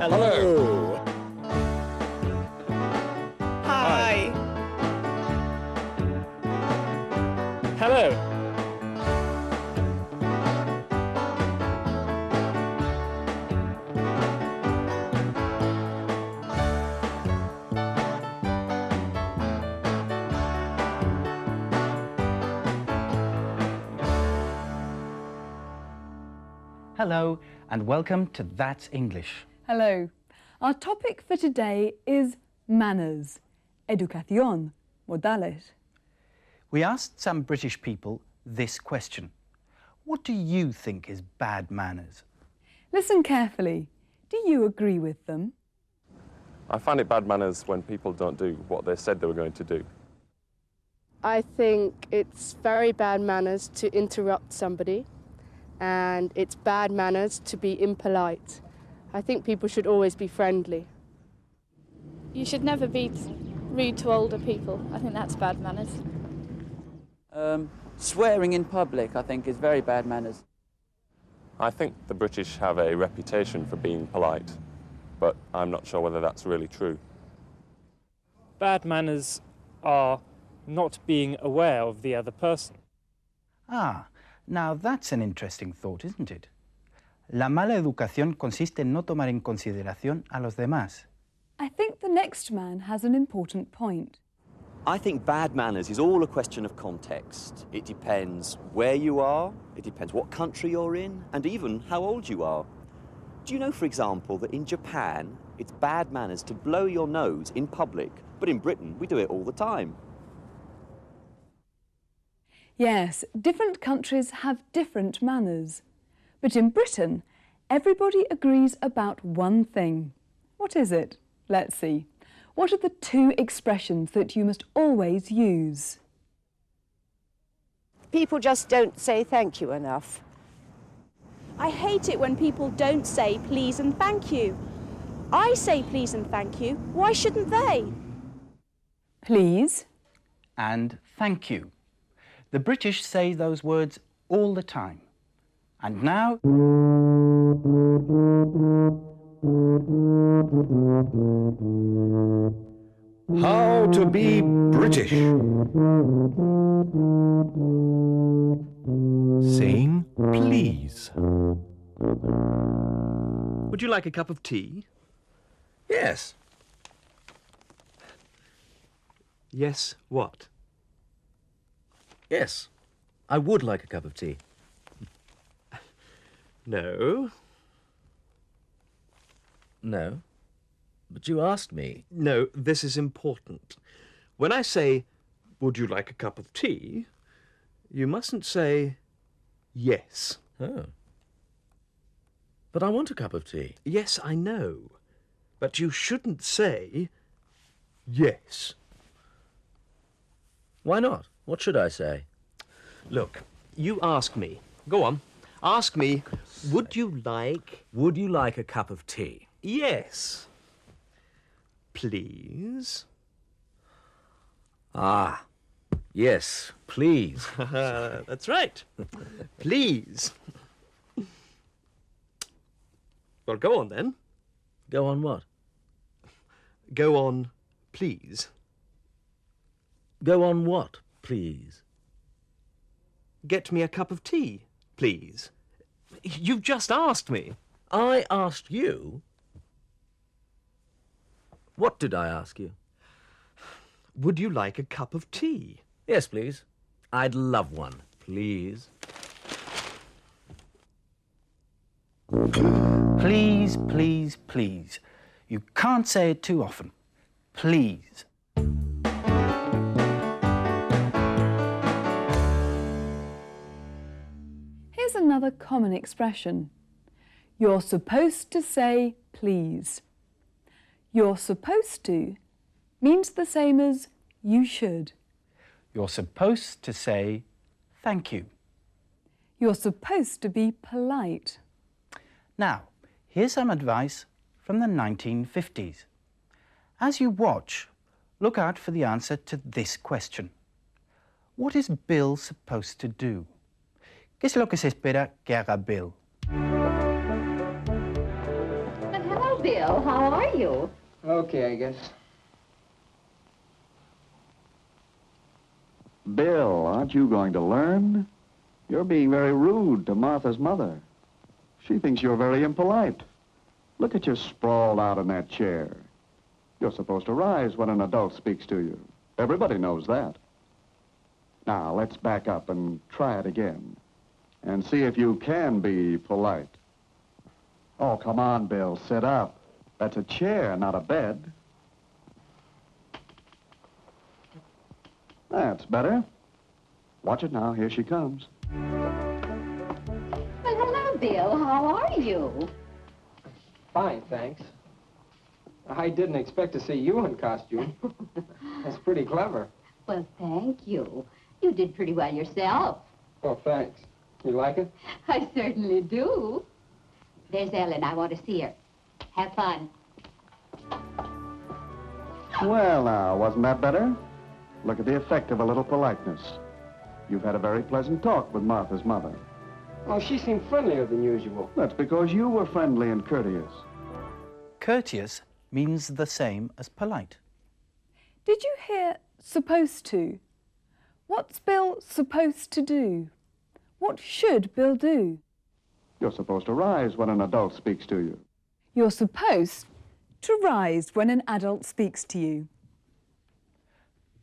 Hello. Hi. Hello. Hello and welcome to That's English. Hello. Our topic for today is manners. Educación, modales. We asked some British people this question. What do you think is bad manners? Listen carefully. Do you agree with them? I find it bad manners when people don't do what they said they were going to do. I think it's very bad manners to interrupt somebody, and it's bad manners to be impolite. I think people should always be friendly. You should never be rude to older people. I think that's bad manners. Swearing in public, I think, is very bad manners. I think the British have a reputation for being polite, but I'm not sure whether that's really true. Bad manners are not being aware of the other person. Ah, now that's an interesting thought, isn't it? La mala educación consiste en no tomar en consideración a los demás. I think the next man has an important point. I think bad manners is all a question of context. It depends where you are, it depends what country you're in, and even how old you are. Do you know, for example, that in Japan, it's bad manners to blow your nose in public, but in Britain, we do it all the time? Yes, different countries have different manners. But in Britain, everybody agrees about one thing. What is it? Let's see. What are the two expressions that you must always use? People just don't say thank you enough. I hate it when people don't say please and thank you. I say please and thank you. Why shouldn't they? Please. And thank you. The British say those words all the time. And now... How to be British. Saying please. Would you like a cup of tea? Yes. Yes, what? Yes. I would like a cup of tea. No. No. But you asked me. No, this is important. When I say, would you like a cup of tea, you mustn't say yes. Oh. But I want a cup of tea. Yes, I know. But you shouldn't say yes. Why not? What should I say? Look, you ask me. Go on. Ask me, would you like... Would you like a cup of tea? Yes. Please? Ah, yes, please. That's right. Please. Well, go on then. Go on what? Go on, please. Go on what, please? Get me a cup of tea, please. You've just asked me. I asked you? What did I ask you? Would you like a cup of tea? Yes, please. I'd love one, please. Please, please, please. You can't say it too often. Please. Here's another common expression. You're supposed to say please. You're supposed to means the same as you should. You're supposed to say thank you. You're supposed to be polite. Now, here's some advice from the 1950s. As you watch, look out for the answer to this question. What is Bill supposed to do? ¿Qué es lo que se espera que haga Bill? And hello, Bill. Bill. How are you? Okay, I guess. Bill, aren't you going to learn? You're being very rude to Martha's mother. She thinks you're very impolite. Look at you sprawled out in that chair. You're supposed to rise when an adult speaks to you. Everybody knows that. Now, let's back up and try it again. And see if you can be polite. Oh, come on, Bill, sit up. That's a chair, not a bed. That's better. Watch it now, here she comes. Well, hello, Bill. How are you? Fine, thanks. I didn't expect to see you in costume. That's pretty clever. Well, thank you. You did pretty well yourself. Oh, thanks. You like it? I certainly do. There's Ellen. I want to see her. Have fun. Well, now, wasn't that better? Look at the effect of a little politeness. You've had a very pleasant talk with Martha's mother. Oh, she seemed friendlier than usual. That's because you were friendly and courteous. Courteous means the same as polite. Did you hear supposed to? What's Bill supposed to do? What should Bill do? You're supposed to rise when an adult speaks to you. You're supposed to rise when an adult speaks to you.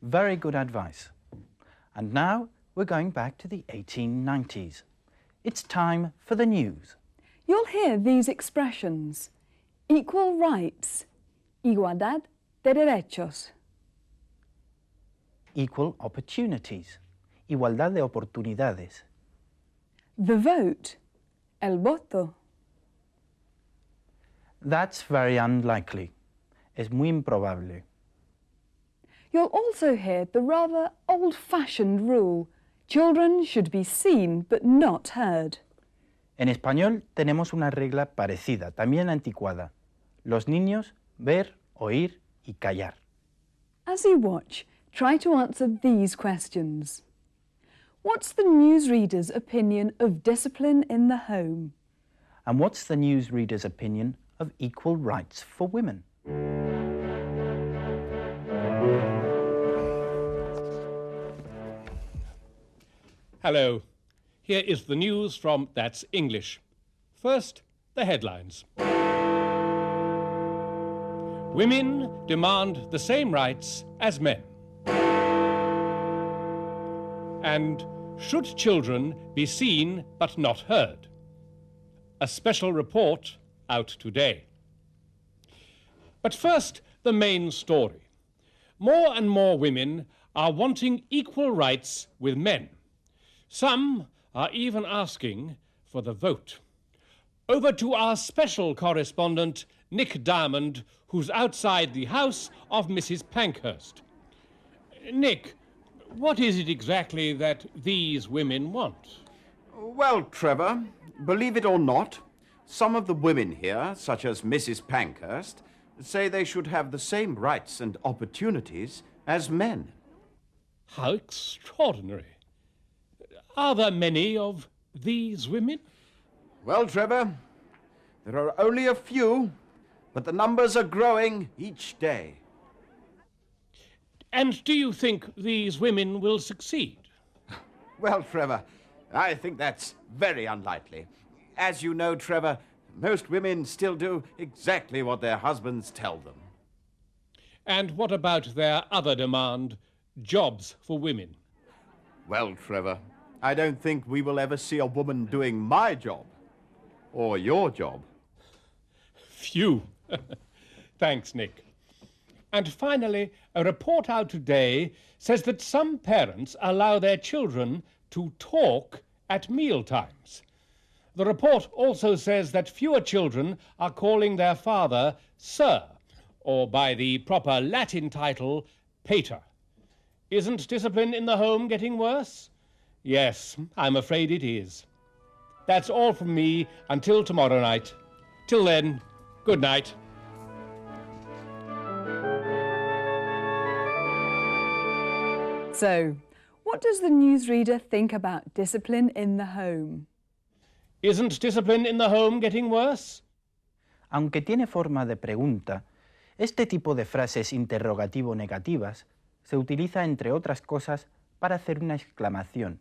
Very good advice. And now we're going back to the 1890s. It's time for the news. You'll hear these expressions. Equal rights. Igualdad de derechos. Equal opportunities. Igualdad de oportunidades. The vote. El voto. That's very unlikely. Es muy improbable. You'll also hear the rather old-fashioned rule. Children should be seen but not heard. En español tenemos una regla parecida, también anticuada. Los niños ver, oír y callar. As you watch, try to answer these questions. What's the newsreader's opinion of discipline in the home? And what's the newsreader's opinion of equal rights for women? Hello. Here is the news from That's English. First, the headlines. Women demand the same rights as men. And should children be seen but not heard? A special report out today. But first, the main story. More and more women are wanting equal rights with men. Some are even asking for the vote. Over to our special correspondent, Nick Diamond, who's outside the house of Mrs. Pankhurst. Nick, what is it exactly that these women want? Well, Trevor, believe it or not, some of the women here, such as Mrs. Pankhurst, say they should have the same rights and opportunities as men. How extraordinary. Are there many of these women? Well, Trevor, there are only a few, but the numbers are growing each day. And do you think these women will succeed? Well, Trevor, I think that's very unlikely. As you know, Trevor, most women still do exactly what their husbands tell them. And what about their other demand, jobs for women? Well, Trevor, I don't think we will ever see a woman doing my job. Or your job. Phew. Thanks, Nick. And finally, a report out today says that some parents allow their children to talk at mealtimes. The report also says that fewer children are calling their father Sir, or by the proper Latin title, Pater. Isn't discipline in the home getting worse? Yes, I'm afraid it is. That's all from me until tomorrow night. Till then, good night. So, what does the newsreader think about discipline in the home? Isn't discipline in the home getting worse? Aunque tiene forma de pregunta, este tipo de frases interrogativo-negativas se utiliza, entre otras cosas, para hacer una exclamación.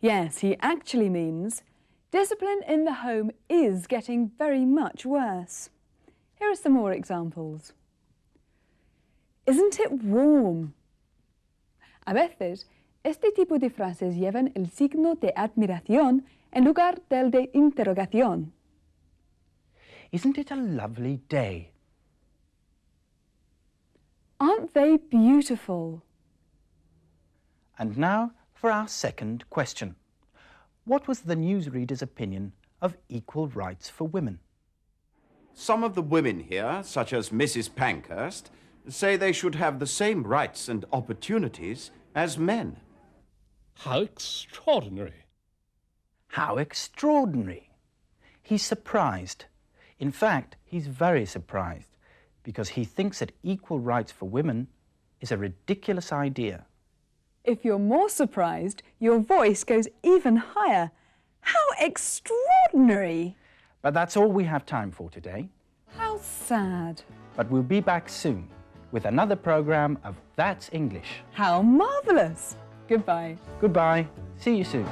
Yes, he actually means, discipline in the home is getting very much worse. Here are some more examples. Isn't it warm? A veces, este tipo de frases llevan el signo de admiración en lugar del de interrogación. Isn't it a lovely day? Aren't they beautiful? And now for our second question. What was the newsreader's opinion of equal rights for women? Some of the women here, such as Mrs. Pankhurst, say they should have the same rights and opportunities as men. How extraordinary. How extraordinary. He's surprised. In fact, he's very surprised because he thinks that equal rights for women is a ridiculous idea. If you're more surprised, your voice goes even higher. How extraordinary! But that's all we have time for today. How sad. But we'll be back soon with another program of That's English. How marvellous! Goodbye. Goodbye. See you soon.